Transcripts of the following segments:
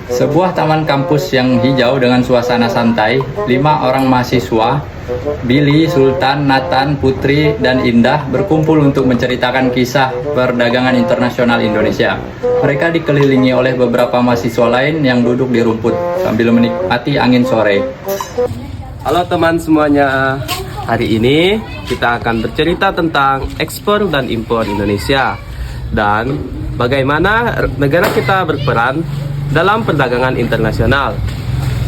Sebuah taman kampus yang hijau dengan suasana santai, 5 orang mahasiswa, Billy, Sultan, Nathan, Putri, dan Indah berkumpul untuk menceritakan kisah perdagangan internasional Indonesia. Mereka dikelilingi oleh beberapa mahasiswa lain yang duduk di rumput sambil menikmati angin sore. Halo teman semuanya, hari ini kita akan bercerita tentang ekspor dan impor Indonesia dan bagaimana negara kita berperan dalam perdagangan internasional,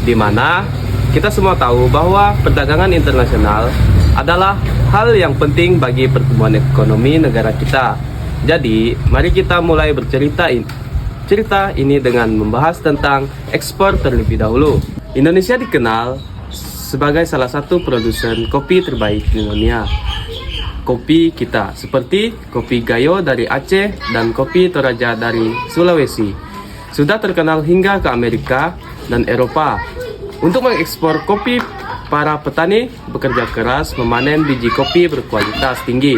di mana kita semua tahu bahwa perdagangan internasional adalah hal yang penting bagi pertumbuhan ekonomi negara kita. Jadi, mari kita mulai bercerita ini dengan membahas tentang ekspor terlebih dahulu. Indonesia dikenal sebagai salah satu produsen kopi terbaik di dunia. Kopi kita seperti kopi Gayo dari Aceh dan kopi Toraja dari Sulawesi sudah terkenal hingga ke Amerika dan Eropa. Untuk mengekspor kopi, para petani bekerja keras memanen biji kopi berkualitas tinggi.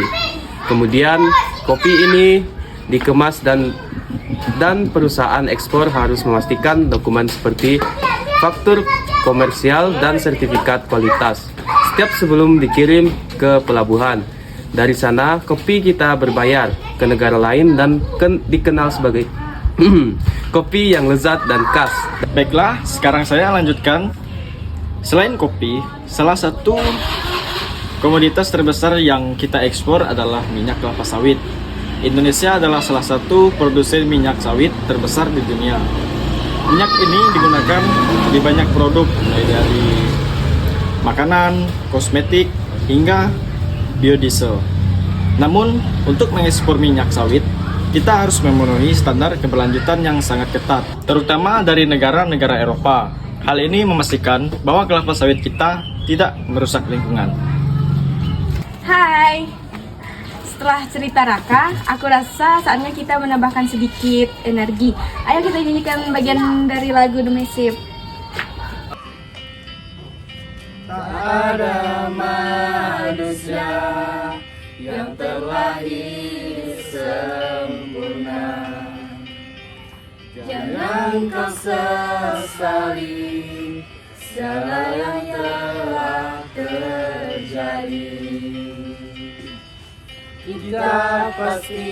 Kemudian kopi ini dikemas dan perusahaan ekspor harus memastikan dokumen seperti faktur komersial dan sertifikat kualitas setiap sebelum dikirim ke pelabuhan. Dari sana kopi kita berbayar ke negara lain dan dikenal sebagai kopi yang lezat dan khas. Baiklah, sekarang saya lanjutkan. Selain kopi, salah satu komoditas terbesar yang kita ekspor adalah minyak kelapa sawit. Indonesia adalah salah satu produsen minyak sawit terbesar di dunia. Minyak ini digunakan di banyak produk, mulai dari makanan, kosmetik, hingga biodiesel. Namun, untuk mengekspor minyak sawit, kita harus memenuhi standar keberlanjutan yang sangat ketat, terutama dari negara-negara Eropa. Hal ini memastikan bahwa kelapa sawit kita tidak merusak lingkungan. Hai, setelah cerita Raka, aku rasa saatnya kita menambahkan sedikit energi. Ayo kita nyanyikan bagian dari lagu The Massive. Tak ada manusia yang terlahir sempurna. Jangan kau sesali segala yang telah terjadi. Kita pasti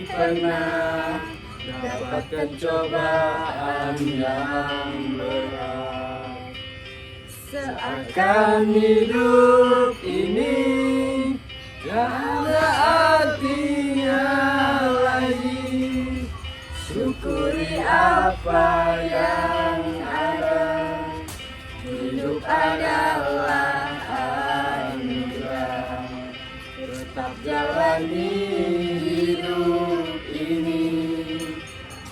pernah dapatkan cobaan yang berat. Seakan hidup ini gak ada artinya lagi. Syukuri apa yang ada. Hidup adalah anugerah. Tetap jalani hidup ini,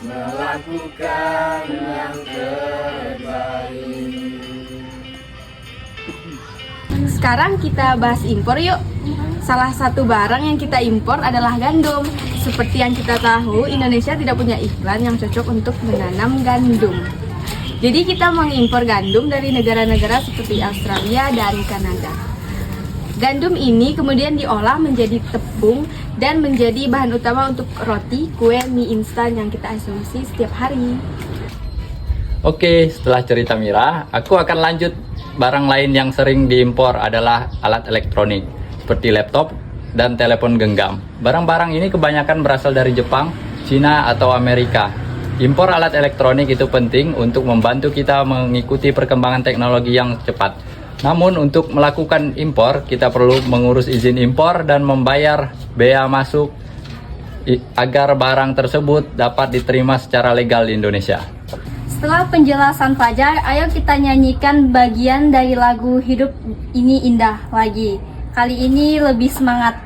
melakukan yang terbaik. Sekarang kita bahas impor yuk. Salah satu barang yang kita impor adalah gandum. Seperti yang kita tahu, Indonesia tidak punya iklan yang cocok untuk menanam gandum. Jadi kita mengimpor gandum dari negara-negara seperti Australia dan Kanada. Gandum ini kemudian diolah menjadi tepung dan menjadi bahan utama untuk roti, kue, mie instan yang kita konsumsi setiap hari. Oke, setelah cerita Mira, aku akan lanjut. Barang lain yang sering diimpor adalah alat elektronik, seperti laptop dan telepon genggam. Barang-barang ini kebanyakan berasal dari Jepang, Cina, atau Amerika. Impor alat elektronik itu penting untuk membantu kita mengikuti perkembangan teknologi yang cepat. Namun untuk melakukan impor, kita perlu mengurus izin impor dan membayar bea masuk agar barang tersebut dapat diterima secara legal di Indonesia. Setelah penjelasan Fajar, ayo kita nyanyikan bagian dari lagu Hidup Ini Indah lagi. Kali ini lebih semangat.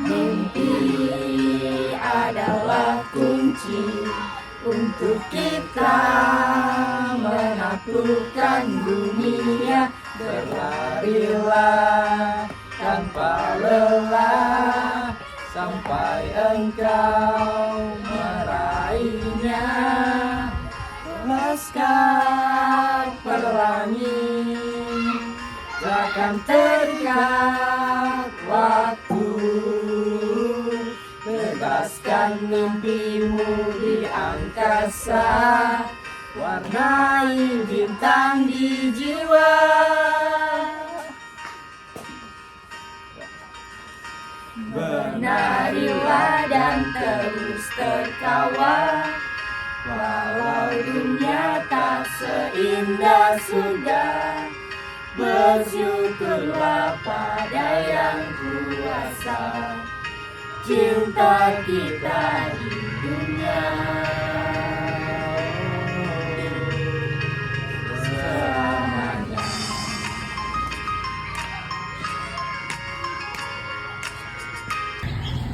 Mimpi adalah kunci untuk kita menaklukkan dunia. Berlarilah tanpa lelah sampai engkau meraihnya. Laskar pelangi takkan terikat waktu. Bebaskan mimpimu di angkasa, warnai bintang di jiwa. Menarilah dan terus tertawa, walau dunia tak seindah surga. Bersyukurlah pada yang kuasa, cinta kita di dunia selamanya.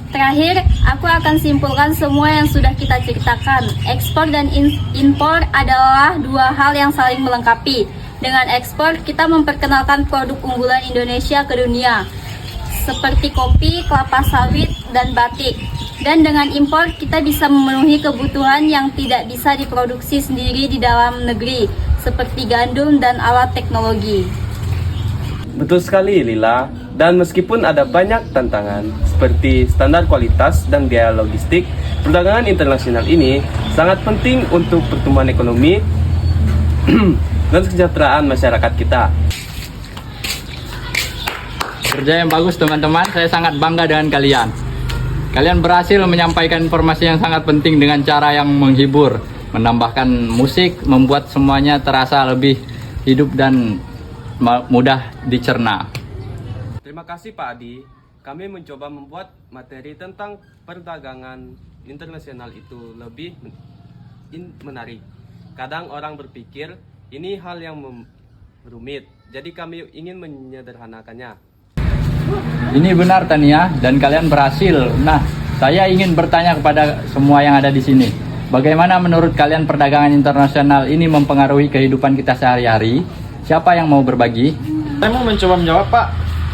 Terakhir, aku akan simpulkan semua yang sudah kita ceritakan. Ekspor dan impor adalah dua hal yang saling melengkapi. Dengan ekspor, kita memperkenalkan produk unggulan Indonesia ke dunia, seperti kopi, kelapa sawit, dan batik. Dan dengan impor, kita bisa memenuhi kebutuhan yang tidak bisa diproduksi sendiri di dalam negeri, seperti gandum dan alat teknologi. Betul sekali Lila, dan meskipun ada banyak tantangan seperti standar kualitas dan biaya logistik, perdagangan internasional ini sangat penting untuk pertumbuhan ekonomi dan kesejahteraan masyarakat kita. Kerja yang bagus teman-teman, saya sangat bangga dengan kalian. Kalian berhasil menyampaikan informasi yang sangat penting dengan cara yang menghibur, menambahkan musik, membuat semuanya terasa lebih hidup dan mudah dicerna. Terima kasih Pak Adi, kami mencoba membuat materi tentang perdagangan internasional itu lebih menarik. Kadang orang berpikir ini hal yang rumit, jadi kami ingin menyederhanakannya. Ini benar Tania, dan kalian berhasil. Nah, saya ingin bertanya kepada semua yang ada di sini. Bagaimana menurut kalian perdagangan internasional ini mempengaruhi kehidupan kita sehari-hari? Siapa yang mau berbagi? Saya mau mencoba menjawab, Pak.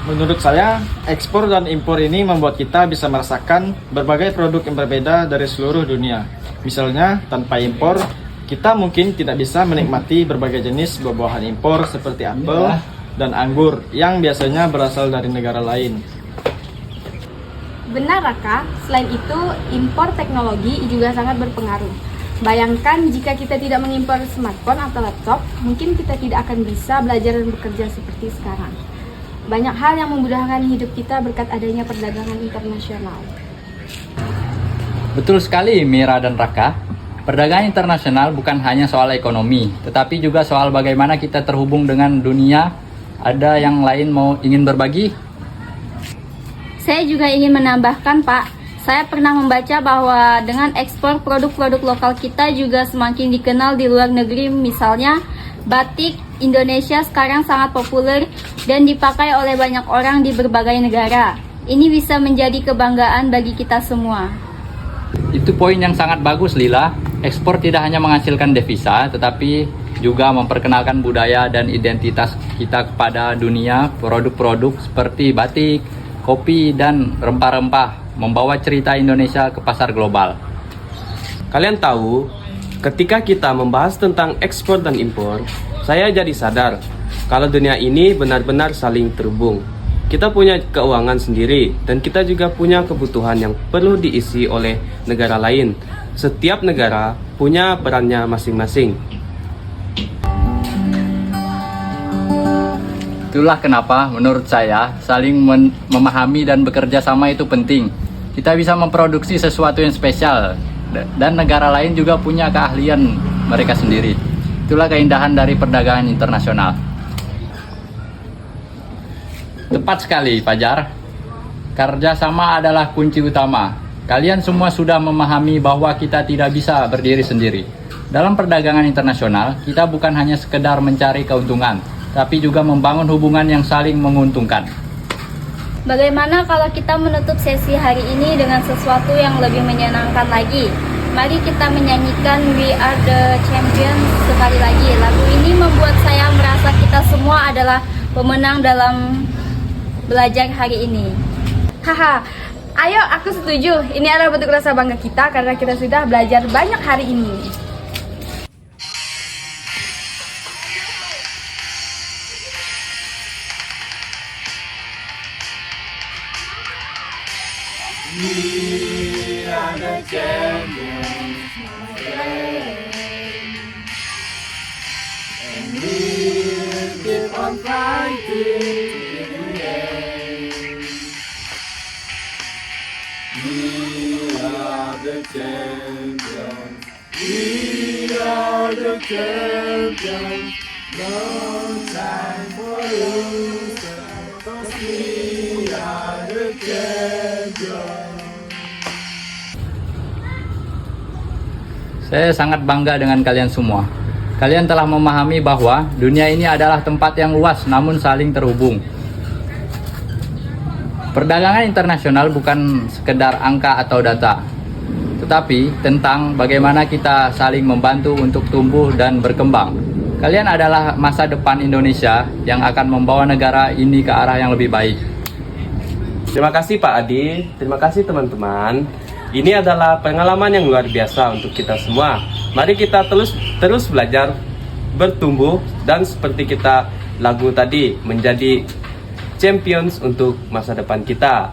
Menurut saya, ekspor dan impor ini membuat kita bisa merasakan berbagai produk yang berbeda dari seluruh dunia. Misalnya, tanpa impor, kita mungkin tidak bisa menikmati berbagai jenis buah-buahan impor seperti apel dan anggur yang biasanya berasal dari negara lain. Benar, Raka. Selain itu, impor teknologi juga sangat berpengaruh. Bayangkan jika kita tidak mengimpor smartphone atau laptop, mungkin kita tidak akan bisa belajar dan bekerja seperti sekarang. Banyak hal yang memudahkan hidup kita berkat adanya perdagangan internasional. Betul sekali Mira dan Raka. Perdagangan internasional bukan hanya soal ekonomi, tetapi juga soal bagaimana kita terhubung dengan dunia. Ada yang lain ingin berbagi? Saya juga ingin menambahkan, Pak. Saya pernah membaca bahwa dengan ekspor produk-produk lokal kita juga semakin dikenal di luar negeri. Misalnya, batik Indonesia sekarang sangat populer dan dipakai oleh banyak orang di berbagai negara. Ini bisa menjadi kebanggaan bagi kita semua. Itu poin yang sangat bagus, Lila. Ekspor tidak hanya menghasilkan devisa, tetapi juga memperkenalkan budaya dan identitas kita kepada dunia. Produk-produk seperti batik, kopi, dan rempah-rempah membawa cerita Indonesia ke pasar global. Kalian tahu, ketika kita membahas tentang ekspor dan impor, saya jadi sadar kalau dunia ini benar-benar saling terhubung. Kita punya keuangan sendiri dan kita juga punya kebutuhan yang perlu diisi oleh negara lain. Setiap negara punya perannya masing-masing. Itulah kenapa menurut saya saling memahami dan bekerja sama itu penting. Kita bisa memproduksi sesuatu yang spesial dan negara lain juga punya keahlian mereka sendiri. Itulah keindahan dari perdagangan internasional. Tepat sekali, Fajar. Kerjasama adalah kunci utama. Kalian semua sudah memahami bahwa kita tidak bisa berdiri sendiri. Dalam perdagangan internasional, kita bukan hanya sekedar mencari keuntungan, tapi juga membangun hubungan yang saling menguntungkan. Bagaimana kalau kita menutup sesi hari ini dengan sesuatu yang lebih menyenangkan lagi? Mari kita menyanyikan We Are The Champions sekali lagi. Lagu ini membuat saya merasa kita semua adalah pemenang dalam belajar hari ini. Haha, ayo aku setuju. Ini adalah bentuk rasa bangga kita karena kita sudah belajar banyak hari ini. Saya sangat bangga dengan kalian semua. Kalian telah memahami bahwa dunia ini adalah tempat yang luas namun saling terhubung. Perdagangan internasional bukan sekedar angka atau data, tetapi tentang bagaimana kita saling membantu untuk tumbuh dan berkembang. Kalian adalah masa depan Indonesia yang akan membawa negara ini ke arah yang lebih baik. Terima kasih Pak Adi, terima kasih teman-teman. Ini adalah pengalaman yang luar biasa untuk kita semua. Mari kita terus belajar, bertumbuh, dan seperti kita lagu tadi, menjadi champions untuk masa depan kita.